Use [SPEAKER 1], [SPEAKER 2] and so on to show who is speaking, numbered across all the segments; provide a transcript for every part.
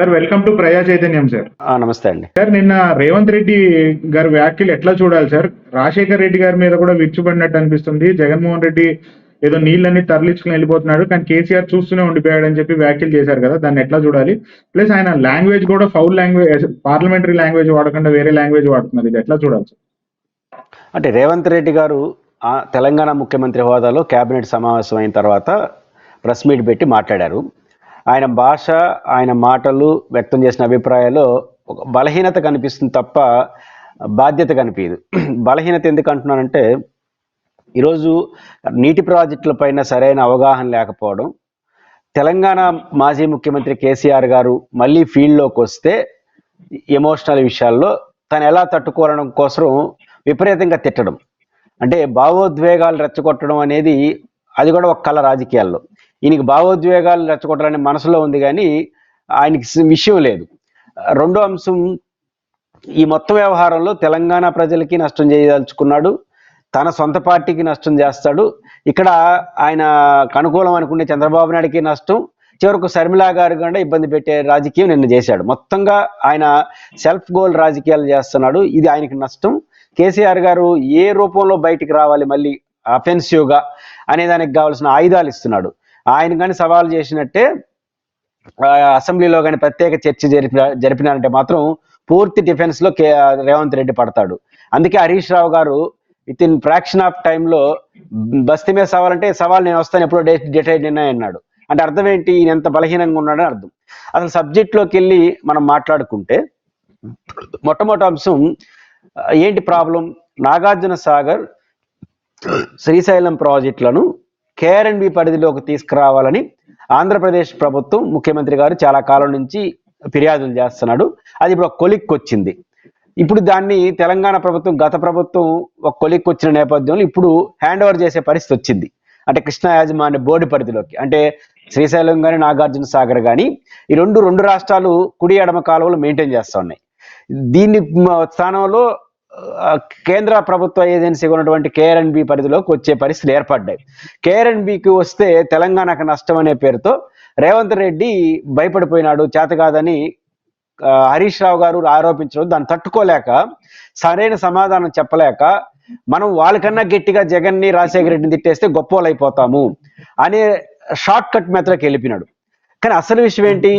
[SPEAKER 1] Sir welcome to ప్రజా చైతన్యం sir.
[SPEAKER 2] నమస్తే అండి.
[SPEAKER 1] సార్ నిన్న రేవంత్ రెడ్డి గారి వ్యాఖ్యలు ఎట్లా చూడాలి సార్? రాజశేఖర్ రెడ్డి గారి మీద కూడా విరుచుపడినట్టు అనిపిస్తుంది. జగన్మోహన్ రెడ్డి ఏదో నీళ్ళని తరలించుకుని వెళ్ళిపోతున్నాడు, కానీ కేసీఆర్ చూస్తూనే ఉండిపోయాడు అని చెప్పి వ్యాఖ్యలు చేశారు కదా, దాన్ని ఎట్లా చూడాలి? ప్లస్ ఆయన లాంగ్వేజ్ కూడా ఫౌల్ లాంగ్వేజ్, పార్లమెంటరీ లాంగ్వేజ్ వాడకుండా వేరే లాంగ్వేజ్ వాడుతున్నారు, ఇది ఎట్లా చూడాలి సార్?
[SPEAKER 2] అంటే రేవంత్ రెడ్డి గారు తెలంగాణ ముఖ్యమంత్రి హోదాలో కేబినెట్ సమావేశం అయిన తర్వాత ప్రెస్ మీట్ పెట్టి మాట్లాడారు. ఆయన భాష, ఆయన మాటలు, వ్యక్తం చేసిన అభిప్రాయాలు ఒక బలహీనత కనిపిస్తుంది తప్ప బాధ్యత కనిపించదు. బలహీనత ఎందుకు అంటున్నానంటే, ఈరోజు నీటి ప్రాజెక్టులపైన సరైన అవగాహన లేకపోవడం, తెలంగాణ మాజీ ముఖ్యమంత్రి కేసీఆర్ గారు మళ్ళీ ఫీల్డ్లోకి వస్తే ఎమోషనల్ విషయాల్లో తను ఎలా తట్టుకోవడం కోసం విపరీతంగా తిట్టడం, అంటే భావోద్వేగాలు రెచ్చగొట్టడం అనేది అది కూడా ఒక కళ రాజకీయాల్లో. ఈయనకి భావోద్వేగాలు రెచ్చగొట్టాలని మనసులో ఉంది, కానీ ఆయనకి విషయం లేదు. రెండో అంశం, ఈ మొత్తం వ్యవహారంలో తెలంగాణ ప్రజలకి నష్టం చేయదలుచుకున్నాడు, తన సొంత పార్టీకి నష్టం చేస్తాడు. ఇక్కడ ఆయన అనుకూలం అనుకునే చంద్రబాబు నాయుడికి నష్టం, చివరకు శర్మిలా గారు కూడా ఇబ్బంది పెట్టే రాజకీయం నిన్న చేశాడు. మొత్తంగా ఆయన సెల్ఫ్ గోల్ రాజకీయాలు చేస్తున్నాడు, ఇది ఆయనకి నష్టం. కేసీఆర్ గారు ఏ రూపంలో బయటికి రావాలి మళ్ళీ అఫెన్సివ్గా అనే దానికి కావాల్సిన ఆయుధాలు ఇస్తున్నాడు. ఆయన కానీ సవాల్ చేసినట్టే అసెంబ్లీలో కానీ ప్రత్యేక చర్చ జరిపినారంటే మాత్రం పూర్తి డిఫెన్స్లో రేవంత్ రెడ్డి పడతాడు. అందుకే హరీష్ రావు గారు విత్ ఇన్ ఫ్రాక్షన్ ఆఫ్ టైంలో బస్తీ మీద సవాల్ అంటే సవాల్ నేను వస్తాను ఎప్పుడో డిసైడ్ నిన్న అన్నాడు. అంటే అర్థం ఏంటి, ఈయన ఎంత బలహీనంగా ఉన్నాడని అర్థం. అసలు సబ్జెక్ట్లోకి వెళ్ళి మనం మాట్లాడుకుంటే మొట్టమొదటి అంశం ఏంటి ప్రాబ్లం, నాగార్జున సాగర్, శ్రీశైలం ప్రాజెక్టులను కేఆర్ఎండ్బి పరిధిలోకి తీసుకురావాలని ఆంధ్రప్రదేశ్ ప్రభుత్వం, ముఖ్యమంత్రి గారు చాలా కాలం నుంచి ఫిర్యాదులు చేస్తున్నాడు. అది ఇప్పుడు ఒక కొలిక్కి వచ్చింది. ఇప్పుడు దాన్ని తెలంగాణ ప్రభుత్వం, గత ప్రభుత్వం ఒక కొలిక్కి వచ్చిన నేపథ్యంలో ఇప్పుడు హ్యాండ్ ఓవర్ చేసే పరిస్థితి వచ్చింది. అంటే కృష్ణా యాజమాన్య బోర్డు పరిధిలోకి, అంటే శ్రీశైలం కానీ నాగార్జున సాగర్ కానీ ఈ రెండు రాష్ట్రాలు కుడి ఎడమ కాలువలు మెయింటైన్ చేస్తూ ఉన్నాయి. దీని స్థానంలో కేంద్ర ప్రభుత్వ ఏజెన్సీగా ఉన్నటువంటి కేఆర్ఎండ్బి పరిధిలోకి వచ్చే పరిస్థితులు ఏర్పడ్డాయి. కేఆర్ఎండ్బికి వస్తే తెలంగాణకు నష్టం అనే పేరుతో రేవంత్ రెడ్డి భయపడిపోయినాడు, చేతకాదని హరీష్ రావు గారు ఆరోపించడం, దాన్ని తట్టుకోలేక సరైన సమాధానం చెప్పలేక మనం వాళ్ళకన్నా గట్టిగా జగన్ని, రాజశేఖర రెడ్డిని తిట్టేస్తే గొప్పలు అయిపోతాము అనే షార్ట్ కట్ మెథడ్కి వెళ్ళిపోయినాడు. కానీ అసలు విషయం ఏంటి,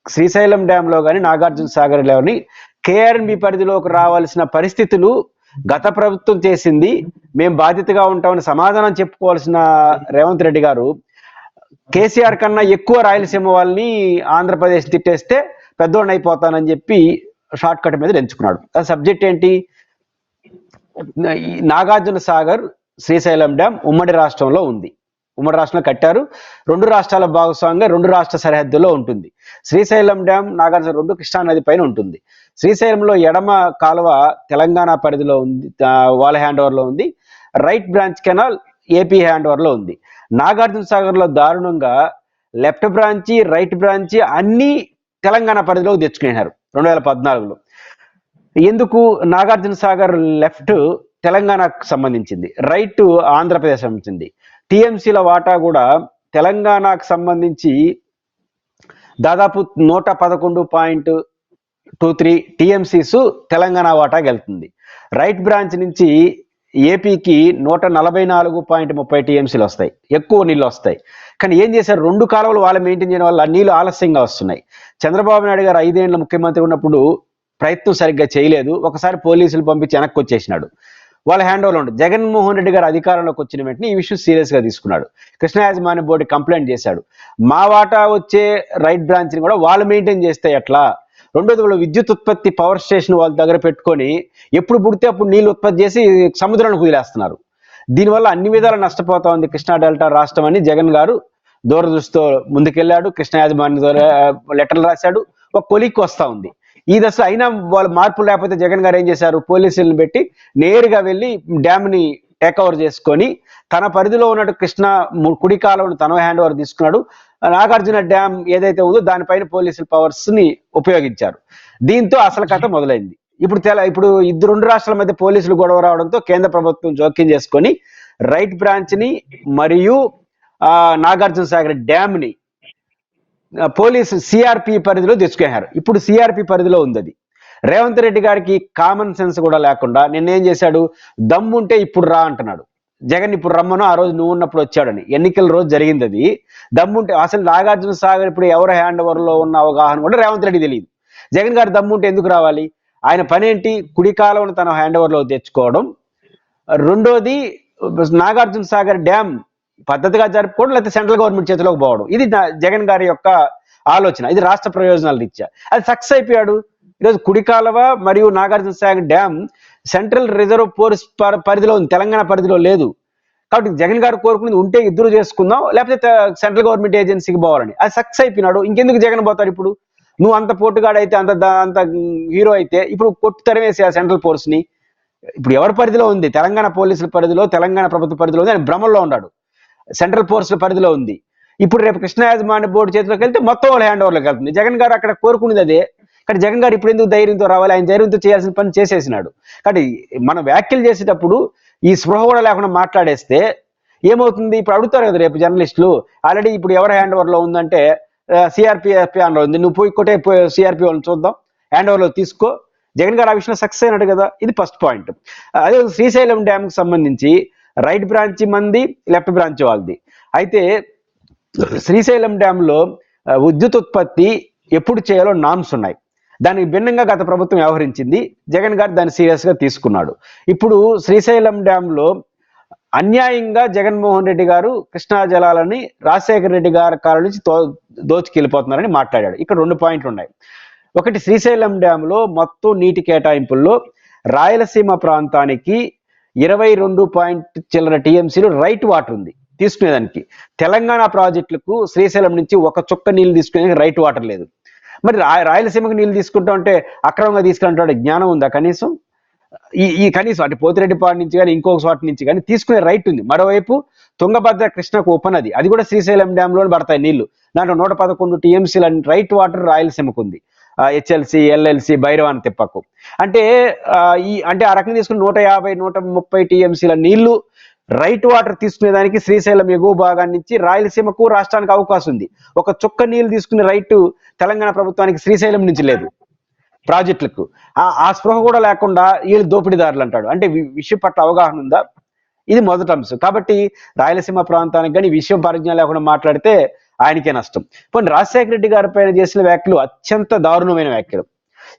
[SPEAKER 2] శ్రీశైలం డ్యాంలో కానీ నాగార్జున సాగర్లో కానీ కేఆర్ఎండ్బి పరిధిలోకి రావాల్సిన పరిస్థితులు గత ప్రభుత్వం చేసింది, మేము బాధ్యతగా ఉంటామని సమాధానం చెప్పుకోవాల్సిన రేవంత్ రెడ్డి గారు కేసీఆర్ కన్నా ఎక్కువ రాయలసీమ వాళ్ళని ఆంధ్రప్రదేశ్ తిట్టేస్తే పెద్దోడిని అయిపోతానని చెప్పి షార్ట్ కట్ మీద ఎంచుకున్నాడు. ఆ సబ్జెక్ట్ ఏంటి, నాగార్జున సాగర్ శ్రీశైలం డ్యామ్ ఉమ్మడి రాష్ట్రంలో ఉంది, ఉమ్మడి రాష్ట్రంలో కట్టారు. రెండు రాష్ట్రాల భాగస్వామ్యంగా రెండు రాష్ట్ర సరిహద్దులో ఉంటుంది. శ్రీశైలం డ్యామ్, నాగార్జున రెండు కృష్ణా నది పైన ఉంటుంది. శ్రీశైలంలో ఎడమ కాలువ తెలంగాణ పరిధిలో ఉంది, వాళ్ళ హ్యాండ్ ఓవర్లో ఉంది. Right branch canal AP hand ఓవర్లో ఉంది. నాగార్జున సాగర్లో దారుణంగా లెఫ్ట్ బ్రాంచి, రైట్ బ్రాంచి అన్ని తెలంగాణ పరిధిలోకి తెచ్చుకున్నారు 2014లో. ఎందుకు నాగార్జున సాగర్ లెఫ్ట్ తెలంగాణకు సంబంధించింది, రైట్ ఆంధ్రప్రదేశ్ సంబంధించింది. టీఎంసీల వాటా కూడా తెలంగాణకు సంబంధించి దాదాపు 111.23 టీఎంసీస్ తెలంగాణ వాటాకి వెళ్తుంది. రైట్ బ్రాంచ్ నుంచి ఏపీకి 144.30 టీఎంసీలు వస్తాయి, ఎక్కువ నీళ్ళు వస్తాయి. కానీ ఏం చేశారు, రెండు కాలువలు వాళ్ళు మెయింటైన్ చేయడం వల్ల నీళ్ళు ఆలస్యంగా వస్తున్నాయి. చంద్రబాబు నాయుడు గారు 5 ఏళ్ల ముఖ్యమంత్రి ఉన్నప్పుడు ప్రయత్నం సరిగ్గా చేయలేదు, ఒకసారి పోలీసులు పంపించి వెనక్కి వచ్చేసినాడు, వాళ్ళ హ్యాండ్ ఓవర్లో ఉంటుంది. జగన్మోహన్ రెడ్డి గారు అధికారంలోకి వచ్చిన వెంటనే ఈ విషయం సీరియస్గా తీసుకున్నాడు, కృష్ణా యాజమాన్య బోర్డు కంప్లైంట్ చేశాడు. మా వాటా వచ్చే రైట్ బ్రాంచ్ని కూడా వాళ్ళు మెయింటైన్ చేస్తే ఎట్లా, రెండోది వాళ్ళు విద్యుత్ ఉత్పత్తి పవర్ స్టేషన్ వాళ్ళ దగ్గర పెట్టుకొని ఎప్పుడు పుడితే అప్పుడు నీళ్ళు ఉత్పత్తి చేసి సముద్రానికి వదిలేస్తున్నారు. దీనివల్ల అన్ని విధాలు నష్టపోతా ఉంది కృష్ణా డెల్టా రాష్ట్రం అని జగన్ గారు దూరదృష్టితో ముందుకెళ్ళాడు. కృష్ణా యాజమాన్య లెటర్లు రాశాడు, ఒక కొలిక్కి వస్తూ ఉంది. ఈ దశలో అయినా వాళ్ళు మార్పులు లేకపోతే జగన్ గారు ఏం చేశారు, పోలీసులను పెట్టి నేరుగా వెళ్ళి డ్యామ్ని టేక్ ఓవర్ చేసుకొని తన పరిధిలో ఉన్నట్టు కృష్ణా కుడి కాలువను తన హ్యాండ్ ఓవర్ తీసుకున్నాడు. నాగార్జున డ్యామ్ ఏదైతే ఉందో దానిపైన పోలీసుల పవర్స్ ని ఉపయోగించారు. దీంతో అసలు కథ మొదలైంది. ఇప్పుడు రెండు రాష్ట్రాల మధ్య పోలీసులు గొడవ రావడంతో కేంద్ర ప్రభుత్వం జోక్యం చేసుకొని రైట్ బ్రాంచ్ ని మరియు నాగార్జున సాగర్ డ్యామ్ ని పోలీసు సిఆర్పి పరిధిలో తెచ్చుకున్నారు. ఇప్పుడు సిఆర్పి పరిధిలో ఉంది అది. రేవంత్ రెడ్డి గారికి కామన్ సెన్స్ కూడా లేకుండా నిన్నేం చేశాడు, దమ్ముంటే ఇప్పుడు రా అంటున్నాడు. జగన్ ఇప్పుడు రమ్మను, ఆ రోజు నువ్వు ఉన్నప్పుడు వచ్చాడని. ఎన్నికల రోజు జరిగింది అది. దమ్ముంటే అసలు నాగార్జున సాగర్ ఇప్పుడు ఎవరి హ్యాండ్ ఓవర్ లో ఉన్న అవగాహన కూడా రేవంత్ రెడ్డి తెలియదు. జగన్ గారు దమ్ముంటే ఎందుకు రావాలి? ఆయన పనేంటి, కుడి కాలువను తన హ్యాండ్ ఓవర్ లో తెచ్చుకోవడం. రెండోది నాగార్జున సాగర్ డ్యామ్ పద్ధతిగా జరుపుకోవడం, లేకపోతే సెంట్రల్ గవర్నమెంట్ చేతిలోకి పోవడం. ఇది జగన్ గారి యొక్క ఆలోచన. ఇది రాష్ట్ర ప్రయోజనాల రీత్యా అది సక్సెస్ అయిపోయాడు. ఈరోజు కుడి కాలువ మరియు Nagarjuna Sagar dam central reserve force పరిధిలో ఉంది, తెలంగాణ పరిధిలో లేదు. కాబట్టి జగన్ గారు కోరుకునేది ఉంటే ఇద్దరు చేసుకుందాం, లేకపోతే సెంట్రల్ గవర్నమెంట్ ఏజెన్సీకి పోవాలని. అది సక్సెస్ అయిపోయినాడు. ఇంకెందుకు జగన్ పోతారు ఇప్పుడు? నువ్వు అంత పోటుగాడైతే, అంత హీరో అయితే ఇప్పుడు కొట్టు తరివేసి ఆ సెంట్రల్ ఫోర్స్ ని. ఇప్పుడు ఎవరి పరిధిలో ఉంది? తెలంగాణ పోలీసుల పరిధిలో, తెలంగాణ ప్రభుత్వ పరిధిలో ఉంది. ఆయన భ్రమంలో ఉన్నాడు. సెంట్రల్ ఫోర్స్ పరిధిలో ఉంది. ఇప్పుడు రేపు కృష్ణా యాజమాన్య బోర్డు చేతిలోకి వెళ్తే మొత్తం వాళ్ళ హ్యాండ్ ఓవర్లోకి వెళ్తుంది. జగన్ గారు అక్కడ కోరుకునేది అదే. కానీ జగన్ గారు ఇప్పుడు ఎందుకు ధైర్యంతో రావాలి? ఆయన ధైర్యంతో చేయాల్సిన పని చేసేసినాడు. కాబట్టి మనం వ్యాఖ్యలు చేసేటప్పుడు ఈ స్పృహ కూడా లేకుండా మాట్లాడేస్తే ఏమవుతుంది? ఇప్పుడు అడుగుతారు కదా రేపు జర్నలిస్టులు, ఆల్రెడీ ఇప్పుడు ఎవరి హ్యాండ్ ఓవర్ లో ఉందంటే సిఆర్పిఎఫ్ లో ఉంది, నువ్వు పోయి కొట్టే సిఆర్పి వాళ్ళని చూద్దాం, హ్యాండ్ ఓవర్ లో తీసుకో. జగన్ గారు ఆ విషయంలో సక్సెస్ అయినాడు కదా. ఇది ఫస్ట్ పాయింట్. అదే శ్రీశైలం డ్యామ్ కి సంబంధించి రైట్ బ్రాంచ్ మంది, లెఫ్ట్ బ్రాంచ్ వాళ్ళది. అయితే శ్రీశైలం డ్యామ్ లో విద్యుత్ ఉత్పత్తి ఎప్పుడు చేయాలో నామ్స్ ఉన్నాయి. దానికి భిన్నంగా గత ప్రభుత్వం వ్యవహరించింది. జగన్ గారు దాన్ని సీరియస్ గా తీసుకున్నాడు. ఇప్పుడు శ్రీశైలం డ్యామ్ లో అన్యాయంగా జగన్మోహన్ రెడ్డి గారు కృష్ణా జలాలని రాజశేఖర రెడ్డి గారి కాలం నుంచి దోచుకెళ్ళిపోతున్నారని మాట్లాడాడు. ఇక్కడ 2 పాయింట్లు ఉన్నాయి. ఒకటి, శ్రీశైలం డ్యామ్ లో మొత్తం నీటి కేటాయింపుల్లో రాయలసీమ ప్రాంతానికి 22 చిల్లర టీఎంసీలు రైట్ వాటర్ ఉంది తీసుకునేదానికి. తెలంగాణ ప్రాజెక్టులకు శ్రీశైలం నుంచి ఒక చుక్క నీళ్లు తీసుకునే రైట్ వాటర్ లేదు. మరి రాయలసీమకు నీళ్లు తీసుకుంటా ఉంటే అక్రమంగా తీసుకుంటాడు జ్ఞానం ఉందా కనీసం? ఈ కనీసం అటు పోతిరెడ్డిపాడు నుంచి కానీ ఇంకొక చోట నుంచి కానీ తీసుకునే రైట్ ఉంది. మరోవైపు తుంగభద్ర కృష్ణకు ఉపనది, అది కూడా శ్రీశైలం డ్యామ్ లోనే పడతాయి నీళ్లు. దాంట్లో 111 టీఎంసీల రైట్ వాటర్ రాయలసీమకు ఉంది. హెచ్ఎల్సి, ఎల్ఎల్సి, భైరవాన్ తిప్పకు. అంటే ఆ రకంగా తీసుకుని 150, 130 టీఎంసీల నీళ్లు రైట్ వాటర్ తీసుకునేదానికి శ్రీశైలం ఎగువ భాగాన్ని నుంచి రాయలసీమకు రాష్ట్రానికి అవకాశం ఉంది. ఒక చుక్క నీళ్లు తీసుకునే రైట్ తెలంగాణ ప్రభుత్వానికి శ్రీశైలం నుంచి లేదు ప్రాజెక్టులకు. ఆ స్పృహ కూడా లేకుండా వీళ్ళు దోపిడీదారులు అంటాడు. అంటే విషయం పట్ల అవగాహన ఉందా? ఇది మొదటి అంశం. కాబట్టి రాయలసీమ ప్రాంతానికి కానీ విషయం పరిజ్ఞానం లేకుండా మాట్లాడితే ఆయనకే నష్టం. పోనీ రాజశేఖర రెడ్డి గారి పైన చేసిన వ్యాఖ్యలు అత్యంత దారుణమైన వ్యాఖ్యలు.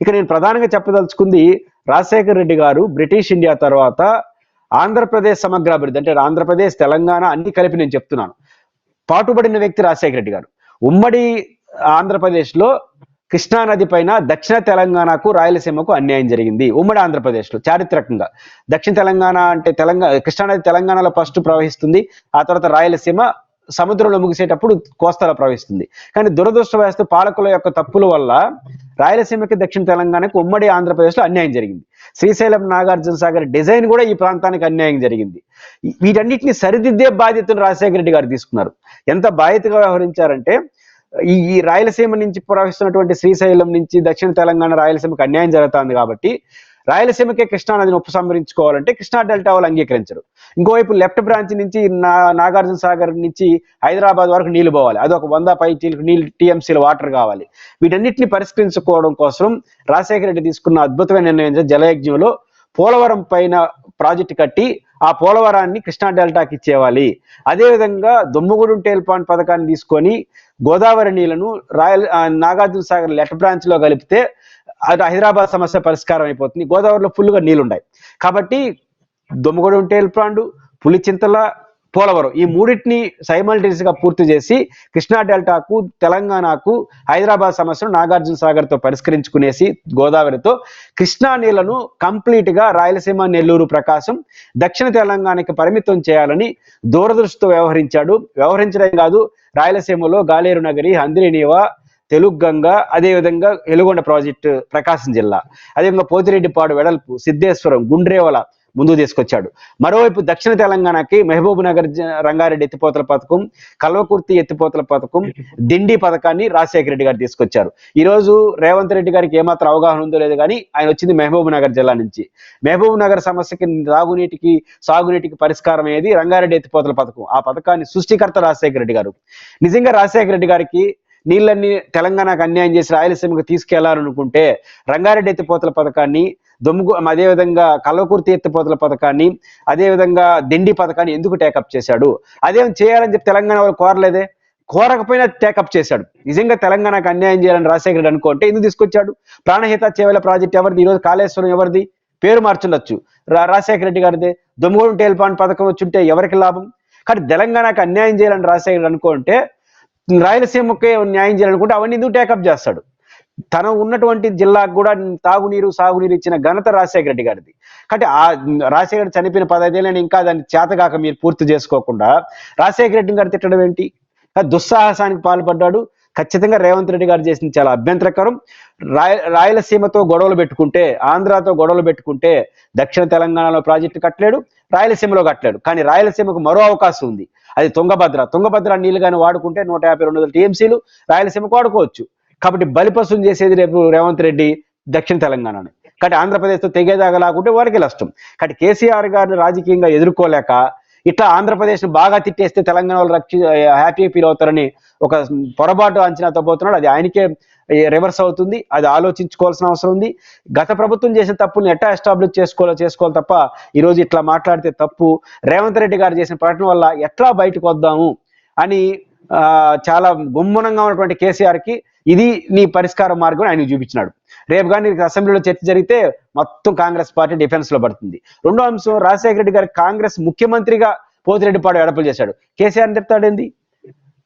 [SPEAKER 2] ఇక నేను ప్రధానంగా చెప్పదలుచుకుంది, రాజశేఖర రెడ్డి గారు బ్రిటిష్ ఇండియా తర్వాత ఆంధ్రప్రదేశ్ సమగ్రాభివృద్ధి, అంటే ఆంధ్రప్రదేశ్, తెలంగాణ అన్ని కలిపి నేను చెప్తున్నాను, పాటుపడిన వ్యక్తి రాజశేఖర రెడ్డి గారు. ఉమ్మడి ఆంధ్రప్రదేశ్ లో కృష్ణానది పైన దక్షిణ తెలంగాణకు, రాయలసీమకు అన్యాయం జరిగింది. ఉమ్మడి ఆంధ్రప్రదేశ్ లో చారిత్రకంగా దక్షిణ తెలంగాణ అంటే కృష్ణానది తెలంగాణలో ఫస్ట్ ప్రవహిస్తుంది. ఆ తర్వాత రాయలసీమ సముద్రంలో ముగిసేటప్పుడు కోస్తాలో ప్రవహిస్తుంది. కానీ దురదృష్టవశాత్తు పాలకుల యొక్క తప్పుల వల్ల రాయలసీమకి, దక్షిణ తెలంగాణకు, ఉమ్మడి ఆంధ్రప్రదేశ్ లో అన్యాయం జరిగింది. శ్రీశైలం, నాగార్జున సాగర్ డిజైన్ కూడా ఈ ప్రాంతానికి అన్యాయం జరిగింది. వీటన్నిటిని సరిదిద్దే బాధ్యతను రాజశేఖర రెడ్డి గారు తీసుకున్నారు. ఎంత బాధ్యతగా వ్యవహరించారంటే, ఈ రాయలసీమ నుంచి ప్రవహిస్తున్నటువంటి శ్రీశైలం నుంచి దక్షిణ తెలంగాణ, రాయలసీమకు అన్యాయం జరుగుతుంది. కాబట్టి రాయలసీమకే కృష్ణానదిని ఉపసంహరించుకోవాలంటే కృష్ణా డెల్టా వాళ్ళు అంగీకరించరు. ఇంకోవైపు లెఫ్ట్ బ్రాంచ్ నుంచి నాగార్జున సాగర్ నుంచి హైదరాబాద్ వరకు నీళ్లు పోవాలి. అది ఒక 100 పై నీళ్ళు టీఎంసీల వాటర్ కావాలి. వీటన్నిటిని పరిష్కరించుకోవడం కోసం రాజశేఖర రెడ్డి తీసుకున్న అద్భుతమైన నిర్ణయం జలయజ్ఞంలో పోలవరం పైన ప్రాజెక్టు కట్టి ఆ పోలవరాన్ని కృష్ణా డెల్టాకి ఇచ్చేవాలి. అదేవిధంగా దుమ్మగూడెం టేల్పాండ్ పథకాన్ని తీసుకొని గోదావరి నీళ్లను నాగార్జున సాగర్ లెఫ్ట్ బ్రాంచ్ లో కలిపితే అది హైదరాబాద్ సమస్య పరిష్కారం అయిపోతుంది. గోదావరిలో ఫుల్గా నీళ్లు ఉన్నాయి కాబట్టి దుమ్మగూడెం టేల్పాండ్, పులిచింతల, పోలవరం ఈ మూడింటిని సైమల్టేనియస్ గా పూర్తి చేసి కృష్ణా డెల్టాకు, తెలంగాణకు, హైదరాబాద్ సమస్యను నాగార్జున సాగర్ తో పరిష్కరించుకునేసి గోదావరితో కృష్ణా నీళ్లను కంప్లీట్ గా రాయలసీమ, నెల్లూరు, ప్రకాశం, దక్షిణ తెలంగాణకి పరిమితం చేయాలని దూరదృష్టితో వ్యవహరించాడు. వ్యవహరించడం కాదు, రాయలసీమలో గాలేరు నగరి, హంద్రీనీవా, తెలుగంగ, అదేవిధంగా ఎలుగొండ ప్రాజెక్టు ప్రకాశం జిల్లా, అదేవిధంగా పోతిరెడ్డిపాడు వెడల్పు, సిద్ధేశ్వరం, గుండ్రేవల ముందుకు తీసుకొచ్చాడు. మరోవైపు దక్షిణ తెలంగాణకి మహబూబ్ నగర్ రంగారెడ్డి ఎత్తిపోతల పథకం, కల్వకుర్తి ఎత్తిపోతల పథకం, దిండి పథకాన్ని రాజశేఖర రెడ్డి గారు తీసుకొచ్చారు. ఈ రోజు రేవంత్ రెడ్డి గారికి ఏమాత్రం అవగాహన ఉందో లేదు కానీ ఆయన వచ్చింది మహబూబ్ నగర్ జిల్లా నుంచి. మహబూబ్ నగర్ సమస్యకి తాగునీటికి, సాగునీటికి పరిష్కారం అయ్యేది రంగారెడ్డి ఎత్తిపోతల పథకం. ఆ పథకాన్ని సృష్టికర్త రాజశేఖర రెడ్డి గారు. నిజంగా రాజశేఖర రెడ్డి గారికి నీళ్ళన్నీ తెలంగాణకు అన్యాయం చేసి రాయలసీమకు తీసుకెళ్లాలనుకుంటే రంగారెడ్డి ఎత్తిపోతల పథకాన్ని, అదేవిధంగా కల్వకుర్తి ఎత్తిపోతల పథకాన్ని, అదేవిధంగా దిండి పథకాన్ని ఎందుకు టేకప్ చేశాడు? అదేం చేయాలని చెప్పి తెలంగాణ వాళ్ళు కోరలేదే, కోరకపోయినా టేకప్ చేశాడు. నిజంగా తెలంగాణకు అన్యాయం చేయాలని రాజశేఖర రెడ్డి అనుకుంటే ఎందుకు తీసుకొచ్చాడు? ప్రాణహిత చేవెల ప్రాజెక్ట్ ఎవరిది? ఈరోజు కాళేశ్వరం ఎవరిది? పేరు మార్చుండొచ్చు, రాజశేఖర రెడ్డి గారిదే. దొమ్మగూడెం టేల్పాన్ పథకం వచ్చుంటే ఎవరికి లాభం? కానీ తెలంగాణకు అన్యాయం చేయాలని రాజశేఖర రెడ్డి అనుకుంటే, రాయలసీమకే న్యాయం చేయాలనుకుంటే అవన్నీ ఎందుకు టేకప్ చేస్తాడు? తన ఉన్నటువంటి జిల్లాకు కూడా తాగునీరు సాగునీరు ఇచ్చిన ఘనత రాజశేఖర రెడ్డి గారిది. కాబట్టి ఆ రాజశేఖర రెడ్డి చనిపోయిన 15 ఏళ్ళని ఇంకా దాన్ని చేతగాక మీరు పూర్తి చేసుకోకుండా రాజశేఖర రెడ్డి గారు తిట్టడం ఏంటి? దుస్సాహసానికి పాల్పడ్డాడు. ఖచ్చితంగా రేవంత్ రెడ్డి గారు చేసింది చాలా అభ్యంతరకరం. రాయలసీమతో గొడవలు పెట్టుకుంటే, ఆంధ్రాతో గొడవలు పెట్టుకుంటే దక్షిణ తెలంగాణలో ప్రాజెక్టు కట్టలేడు, రాయలసీమలో కట్టలేడు. కానీ రాయలసీమకు మరో అవకాశం ఉంది, అది తుంగభద్ర నీళ్లు కానీ వాడుకుంటే 150-200 టీఎంసీలు రాయలసీమకు వాడుకోవచ్చు. కాబట్టి బలిపశులు చేసేది రేపు రేవంత్ రెడ్డి దక్షిణ తెలంగాణని. కాబట్టి ఆంధ్రప్రదేశ్తో తెగేదాగా లాకుంటే వారికి నష్టం. కాబట్టి కేసీఆర్ గారిని రాజకీయంగా ఎదుర్కోలేక ఇట్లా ఆంధ్రప్రదేశ్ను బాగా తిట్టేస్తే తెలంగాణ వాళ్ళు హ్యాపీ ఫీల్ అవుతారని ఒక పొరపాటు అంచనాతో పోతున్నాడు. అది ఆయనకే రివర్స్ అవుతుంది. అది ఆలోచించుకోవాల్సిన అవసరం ఉంది. గత ప్రభుత్వం చేసిన తప్పుల్ని ఎట్లా ఎస్టాబ్లిష్ చేసుకోవాలి తప్ప ఈరోజు ఇట్లా మాట్లాడితే తప్పు. రేవంత్ రెడ్డి గారు చేసిన ప్రకటన వల్ల ఎట్లా బయటకు వద్దాము అని చాలా గుమ్మనంగా ఉన్నటువంటి కేసీఆర్కి ఇది నీ పరిష్కార మార్గం ఆయన చూపించినాడు. రేపు కానీ అసెంబ్లీలో చర్చ జరిగితే మొత్తం కాంగ్రెస్ పార్టీ డిఫెన్స్ లో పడుతుంది. రెండో అంశం, రాజశేఖర రెడ్డి గారు కాంగ్రెస్ ముఖ్యమంత్రిగా పోతిరెడ్డిపాడు వెడపలు చేశాడు. కేసీఆర్ చెప్తాడేంది?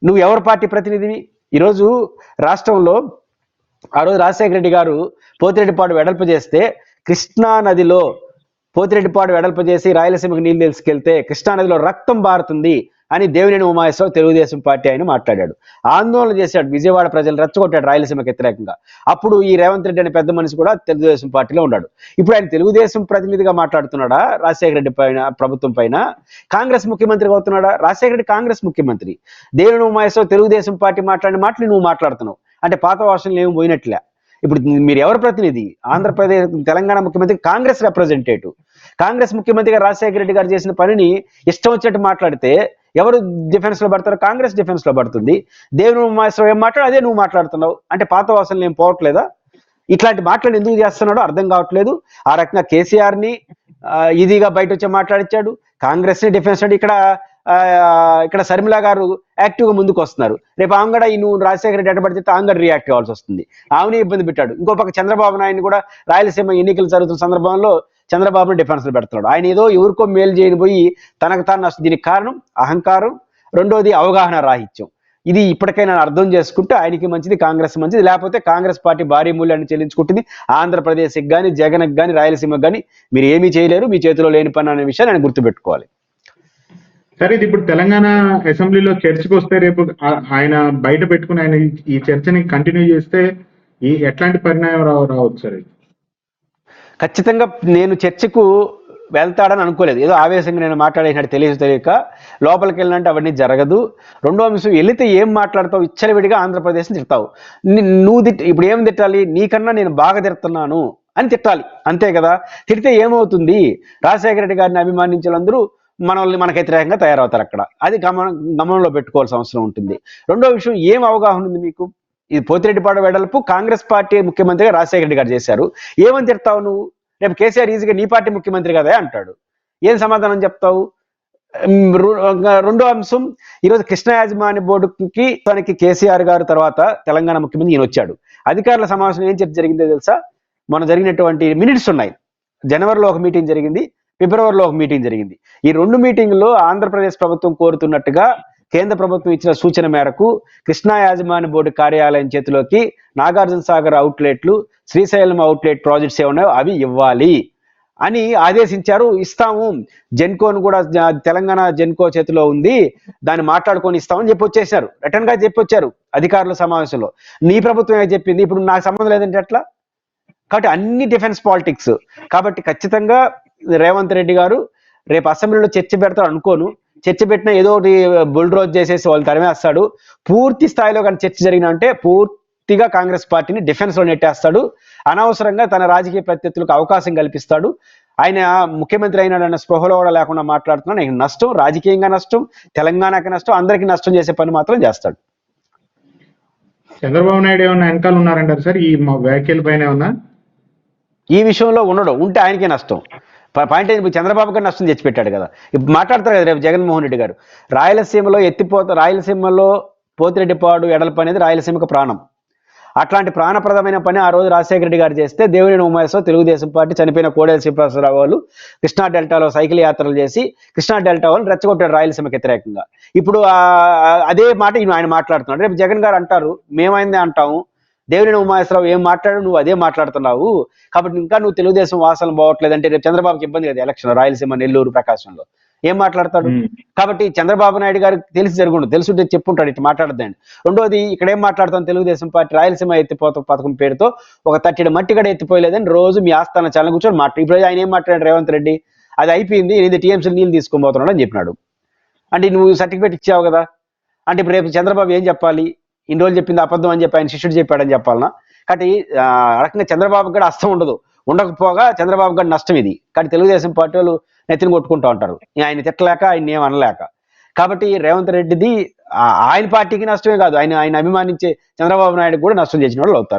[SPEAKER 2] నువ్వు ఎవరి పార్టీ ప్రతినిధివి? ఈరోజు రాష్ట్రంలో ఆ రోజు రాజశేఖర రెడ్డి గారు పోతిరెడ్డిపాడు వెడల్పు చేస్తే, కృష్ణా నదిలో పోతిరెడ్డిపాడు వెడల్పు చేసి రాయలసీమకు నీళ్ళు తీసుకెళ్తే కృష్ణానదిలో రక్తం బారుతుంది అని దేవినేని ఉమామహేశ్వరరావు తెలుగుదేశం పార్టీ ఆయన మాట్లాడాడు. ఆందోళన చేశాడు, విజయవాడ ప్రజలు రెచ్చగొట్టాడు రాయలసీమకు వ్యతిరేకంగా. అప్పుడు ఈ రేవంత్ రెడ్డి అనే పెద్ద మనిషి కూడా తెలుగుదేశం పార్టీలో ఉన్నాడు. ఇప్పుడు ఆయన తెలుగుదేశం ప్రతినిధిగా మాట్లాడుతున్నాడా రాజశేఖర రెడ్డి పైన, ప్రభుత్వం పైన? కాంగ్రెస్ ముఖ్యమంత్రిగా అవుతున్నాడా? రాజశేఖర రెడ్డి కాంగ్రెస్ ముఖ్యమంత్రి, దేవినేని ఉమామహేశ్వరరావు తెలుగుదేశం పార్టీ మాట్లాడిన మాటలు నువ్వు మాట్లాడుతున్నావు అంటే పాత వాసనలు ఏమి పోయినట్లే. ఇప్పుడు మీరు ఎవరు ప్రతినిధి? ఆంధ్రప్రదేశ్ తెలంగాణ ముఖ్యమంత్రి కాంగ్రెస్ రిప్రజెంటేటివ్. కాంగ్రెస్ ముఖ్యమంత్రిగా రాజశేఖర రెడ్డి గారు చేసిన పనిని ఇష్టం వచ్చినట్టు మాట్లాడితే ఎవరు డిఫెన్స్ లో పడతారు? కాంగ్రెస్ డిఫెన్స్ లో పడుతుంది. దేవినేని ఉమామహేశ్వరరావు ఏం మాట్లాడు అదే నువ్వు మాట్లాడుతున్నావు అంటే పాత వాసనలు ఏం పోవట్లేదా? ఇట్లాంటి మాటలు ఎందుకు చేస్తున్నాడో అర్థం కావట్లేదు. ఆ రకంగా కేసీఆర్ ని ఈజీగా బయట వచ్చి మాట్లాడించాడు, కాంగ్రెస్ ని డిఫెన్స్ అంటే ఇక్కడ శర్మిల గారు యాక్టివ్గా ముందుకు వస్తున్నారు. రేపు ఆమె కూడా నువ్వు రాజశేఖర రెడ్డి ఎడబడితే ఆమె కూడా రియాక్ట్ కావాల్సి వస్తుంది. ఆమెని ఇబ్బంది పెట్టాడు. ఇంకో పక్క చంద్రబాబు నాయుడు కూడా రాయలసీమ ఎన్నికలు జరుగుతున్న సందర్భంలో చంద్రబాబును డిఫెన్స్ లో పెడుతున్నాడు. ఆయన ఏదో ఎవరికో మేలు చేయని పోయి తనకు తాను నష్టం. దీనికి కారణం అహంకారం, రెండోది అవగాహన రాహిత్యం. ఇది ఇప్పటికైనా అర్థం చేసుకుంటే ఆయనకి మంచిది, కాంగ్రెస్ మంచిది. లేకపోతే కాంగ్రెస్ పార్టీ భారీ మూల్యాన్ని చెల్లించుకుంటుంది. ఆంధ్రప్రదేశ్కి కానీ, జగన్కి కానీ, రాయలసీమకి కానీ మీరు ఏమీ చేయలేరు, మీ చేతిలో లేని పని అనే విషయాన్ని ఆయన గుర్తుపెట్టుకోవాలి.
[SPEAKER 1] సరే, ఇది ఇప్పుడు తెలంగాణ అసెంబ్లీలో చర్చకు వస్తే రేపు ఆయన బయట పెట్టుకుని ఆయన ఈ చర్చని కంటిన్యూ చేస్తే ఎట్లాంటి పరిణామం రావచ్చు సార్?
[SPEAKER 2] ఖచ్చితంగా నేను చర్చకు వెళ్తాడని అనుకోలేదు. ఏదో ఆవేశంగా నేను మాట్లాడేసినట్టు తెలియక లోపలికి వెళ్ళినంటే అవన్నీ జరగదు. రెండో అంశం, వెళితే ఏం మాట్లాడతావు? ఇచ్చలవిడిగా ఆంధ్రప్రదేశ్ని తిడతావు. నువ్వు ఇప్పుడు ఏం తిట్టాలి? నీకన్నా నేను బాగా తిడుతున్నాను అని తిట్టాలి, అంతే కదా. తిడితే ఏమవుతుంది? రాజశేఖర రెడ్డి గారిని అభిమానించే వాళ్ళందరూ మనకు వ్యతిరేకంగా తయారవుతారు. అక్కడ అది గమనంలో పెట్టుకోవాల్సిన అవసరం ఉంటుంది. రెండో విషయం, ఏం అవగాహన ఉంది మీకు? ఇది పోతిరెడ్డిపాడు వెడల్పు కాంగ్రెస్ పార్టీ ముఖ్యమంత్రిగా రాజశేఖర రెడ్డి గారు చేశారు. ఏమని తిడతావు నువ్వు? రేపు కేసీఆర్ ఈజీగా నీ పార్టీ ముఖ్యమంత్రి కదా అంటాడు, ఏం సమాధానం చెప్తావు? రెండో అంశం, ఈరోజు కృష్ణా యాజమాన్య బోర్డుకి తనకి కేసీఆర్ గారు తర్వాత తెలంగాణ ముఖ్యమంత్రి ఈయన వచ్చాడు. అధికారుల సమావేశం ఏం చర్చ జరిగిందో తెలుసా? మొన్న జరిగినటువంటి మినిట్స్ ఉన్నాయి. జనవరిలో ఒక మీటింగ్ జరిగింది, ఫిబ్రవరిలో ఒక మీటింగ్ జరిగింది. ఈ 2 మీటింగుల్లో ఆంధ్రప్రదేశ్ ప్రభుత్వం కోరుతున్నట్టుగా కేంద్ర ప్రభుత్వం ఇచ్చిన సూచన మేరకు కృష్ణా యాజమాన్య బోర్డు కార్యాలయం చేతిలోకి నాగార్జున సాగర్ అవుట్లెట్లు, శ్రీశైలం అవుట్లెట్ ప్రాజెక్ట్స్ ఏమన్నాయో అవి ఇవ్వాలి అని ఆదేశించారు. ఇస్తాము, జెన్కోను కూడా తెలంగాణ జెన్కో చేతిలో ఉంది, దాన్ని మాట్లాడుకొని ఇస్తామని చెప్పి వచ్చేసారు. రిటర్న్ గా చెప్పి వచ్చారు అధికారుల సమావేశంలో. నీ ప్రభుత్వం చెప్పింది, ఇప్పుడు నాకు సంబంధం లేదంటే ఎట్లా? కాబట్టి అన్ని డిఫెన్స్ పాలిటిక్స్. కాబట్టి ఖచ్చితంగా రేవంత్ రెడ్డి గారు రేపు అసెంబ్లీలో చర్చ పెడతారు అనుకోను. చర్చ పెట్టినా ఏదో ఒకటి బుల్డ్రోజ్ చేసేసి వాళ్ళు తరిమేస్తాడు. పూర్తి స్థాయిలో కానీ చర్చ జరిగిన అంటే పూర్తిగా కాంగ్రెస్ పార్టీని డిఫెన్స్ లో నెట్టేస్తాడు. అనవసరంగా తన రాజకీయ ప్రత్యర్థులకు అవకాశం కల్పిస్తాడు. ఆయన ముఖ్యమంత్రి అయినాడన్న స్పృహలో కూడా లేకుండా మాట్లాడుతున్నాడు. ఆయన నష్టం, రాజకీయంగా నష్టం, తెలంగాణకి నష్టం, అందరికీ నష్టం చేసే పని మాత్రం చేస్తాడు.
[SPEAKER 1] చంద్రబాబు నాయుడు ఏమన్నా వెనకాల ఉన్నారంటారు సార్ ఈ వ్యాఖ్యల పైన ఏమన్నా?
[SPEAKER 2] ఈ విషయంలో ఉండడం ఉంటే ఆయనకే నష్టం. పాయింట్ ఏంటి, చంద్రబాబు గారు నష్టం తెచ్చిపెట్టాడు కదా. ఇప్పుడు మాట్లాడతారు కదా రేపు జగన్మోహన్ రెడ్డి గారు, రాయలసీమలో పోతిరెడ్డిపాడు ఎడలప అనేది రాయలసీమకు ప్రాణం. అట్లాంటి ప్రాణప్రదమైన పని ఆ రోజు రాజశేఖర రెడ్డి గారు చేస్తే దేవినేని ఉమామహేశ్వరరావు, తెలుగుదేశం పార్టీ, చనిపోయిన కోడెల శ్రీనివాసరావు వాళ్ళు కృష్ణా డెల్టాలో సైకిల్ యాత్రలు చేసి కృష్ణా డెల్టా వాళ్ళని రెచ్చగొట్టాడు రాయలసీమకి వ్యతిరేకంగా. ఇప్పుడు అదే మాట ఆయన మాట్లాడుతున్నాడు. రేపు జగన్ గారు అంటారు మేమైందే అంటాము, దేవినేని ఉమామహేశ్వరరావు ఏం మాట్లాడు నువ్వు అదే మాట్లాడుతున్నావు, కాబట్టి ఇంకా నువ్వు తెలుగుదేశం వాసన పోవట్లేదంటే రేపు చంద్రబాబుకి ఇబ్బంది కదా ఎలక్షన్ రాయలసీమ, నెల్లూరు, ప్రకాశంలో ఏం మాట్లాడతాడు. కాబట్టి చంద్రబాబు నాయుడు గారికి తెలిసి జరుగుండు, తెలుసుంటే చెప్పుంటాడు ఇట్లా మాట్లాడద్దండి. రెండోది ఇక్కడ ఏం మాట్లాడుతాం, తెలుగుదేశం పార్టీ రాయలసీమ ఎత్తిపోత పథకం పేరుతో ఒక తట్టిన మట్టి కూడా ఎత్తిపోయలేదని రోజు మీ ఆస్థాన చాలా కూర్చొని ఇప్పుడు ఆయన ఏం మాట్లాడాడు రేవంత్ రెడ్డి, అది అయిపోయింది, నేను టీఎంసీ నీళ్ళు తీసుకోబోతున్నాడు అని చెప్పినాడు. అంటే నువ్వు సర్టిఫికేట్ ఇచ్చావు కదా, అంటే ఇప్పుడు రేపు చంద్రబాబు ఏం చెప్పాలి, ఇన్ని రోజులు చెప్పింది అబద్ధం అని చెప్పి ఆయన శిష్యుడు చెప్పాడని చెప్పాలనా. కాబట్టి ఆ రకంగా చంద్రబాబు కూడా అస్తం ఉండకపోగా చంద్రబాబు గారి నష్టం ఇది. కానీ తెలుగుదేశం పార్టీ వాళ్ళు నెత్తిని కొట్టుకుంటూ ఉంటారు ఆయన తిట్టలేక, ఆయన ఏం అనలేక. కాబట్టి రేవంత్ రెడ్డిది ఆయన పార్టీకి నష్టమే కాదు, ఆయన అభిమానించే చంద్రబాబు నాయుడు కూడా నష్టం చేసిన వాళ్ళు అవుతారు.